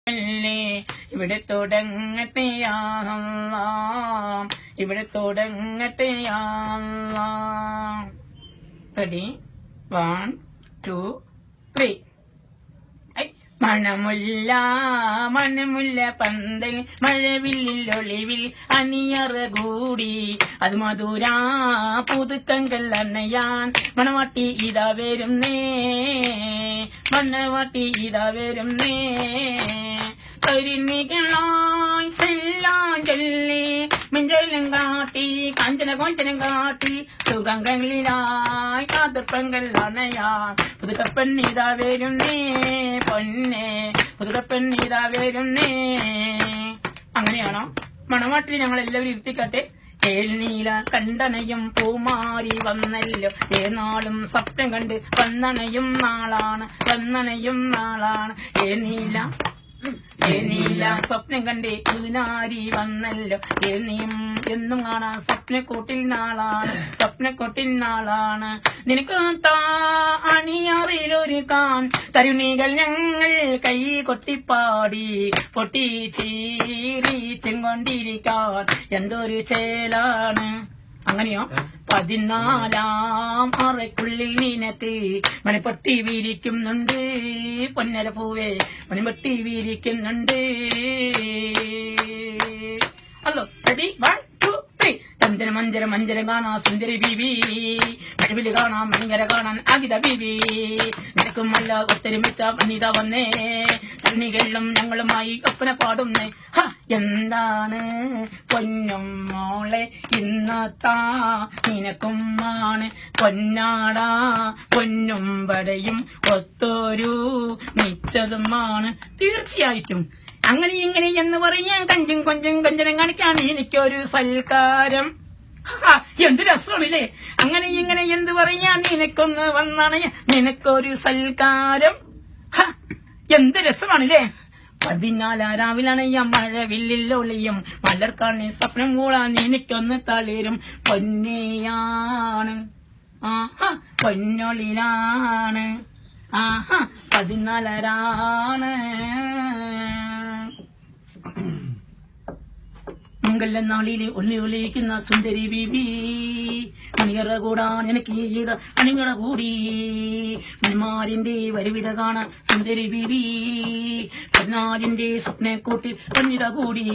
ഇവിടെ തുടങ്ങട്ടെയാം ഇവിടെ തുടങ്ങട്ടെയാം. റെഡി 1 2 3. മണമുല്ല മണമുല്ല പന്തൽ മഴവില്ലിൽ ഒളിവിൽ അണിയറ കൂടി അത് മധുരാ പുതുക്കങ്ങൾ അന്നയാൻ മണവാട്ടി ഇതാ വരുന്നേ മണവാട്ടി ഇതാ വരുന്നേ. കരിണികളായി സെല്ലാൻ ചൊല്ലി മിഞ്ചലും കാട്ടി കാഞ്ചന കൊഞ്ചനം കാട്ടി സുഗന്ധങ്ങളിലായി കാതർപ്പങ്ങൾ അണയാൻ പുതുക്കപ്പെണ്ണിതാ വരുന്നേ പൊന്നെ പുതുക്കപ്പെണ്ണിതാ വരുന്നേ. അങ്ങനെയാണോ? മണവാട്ടിൽ ഞങ്ങൾ എല്ലാവരും ഇരുത്തിക്കട്ടെ. ഏൽനീല കണ്ടണയും പൂമാരി വന്നല്ലോ ഏനാളും സ്വപ്നം കണ്ട് വന്നണയും നാളാണ് വന്നണയും നാളാണ്. ഏനീല സ്വപ്നം കണ്ടേ പുതുനാരി വന്നല്ലോ ഏനിയും എന്നും കാണാൻ സ്വപ്നക്കൂട്ടിൽ നാളാണ് സ്വപ്നക്കൂട്ടിൽ നാളാണ്. നിനക്ക് അണിയറിലൊരു കാൻ തരുണികൾ ഞങ്ങൾ കൈ കൊട്ടിപ്പാടി പൊട്ടി ചീറിച്ചും കൊണ്ടിരിക്കാൻ എന്തൊരു ചേലാണ്. അങ്ങനെയോ? 14 അറയ്ക്കുള്ളിൽ നിനക്ക് മണിപ്പൊട്ടി വീരിക്കുന്നുണ്ട് പൊന്നര പൂവേ മണിപ്പൊട്ടി വീരിക്കുന്നുണ്ട്. അല്ലോ റെഡി 1 2 3. ചഞ്ചന മഞ്ചര മഞ്ചര കാണാ സുന്ദരി ബീബി മഴവില് കാണാം ഭയങ്കര കാണാൻ ആകിത ബീബി നിനക്കുമല്ല ഒത്തൊരുമിച്ച വനിത വന്നേ തണ്ണികളും ഞങ്ങളുമായി ഒപ്പന പാടുന്നേ. എന്താണ് പൊന്നും മോളെ ഇന്നത്താ നിനക്കുമാണ് പൊന്നാടാ പൊന്നും പടയും ഒത്തൊരു മിച്ചതുമാണ്. തീർച്ചയായിട്ടും അങ്ങനെ ഇങ്ങനെ എന്ന് പറയാൻ കഞ്ചും കൊഞ്ചും കൊഞ്ചനം കാണിക്കാൻ എനിക്കൊരു സൽക്കാരം. എന്ത് രസമാണല്ലേ? അങ്ങനെ ഇങ്ങനെ എന്ത് പറയാൻ നിനക്കൊന്ന് വന്നാണ് നിനക്കൊരു സൽക്കാരം. എന്ത് രസമാണല്ലേ? 14 രാവിലാണ് മഴവില്ലിൽ ഒളിയും മലർക്കാണി സ്വപ്നം കൂടാൻ എനിക്കൊന്ന് തളിരും പൊന്നെയാണ് പൊന്നൊളിലാണ് 14 മംഗലനാളിലെ ഒളിക്കുന്ന സുന്ദരി ബീബി മണിയറ കൂടാൻ എനിക്ക് ചെയ്ത അണിയറ കൂടി മണിമാരിന്റെ വരുവിത കാണാൻ സുന്ദരി ബീബി 14 സ്വപ്നക്കൂട്ടിൽ വനിത കൂടി.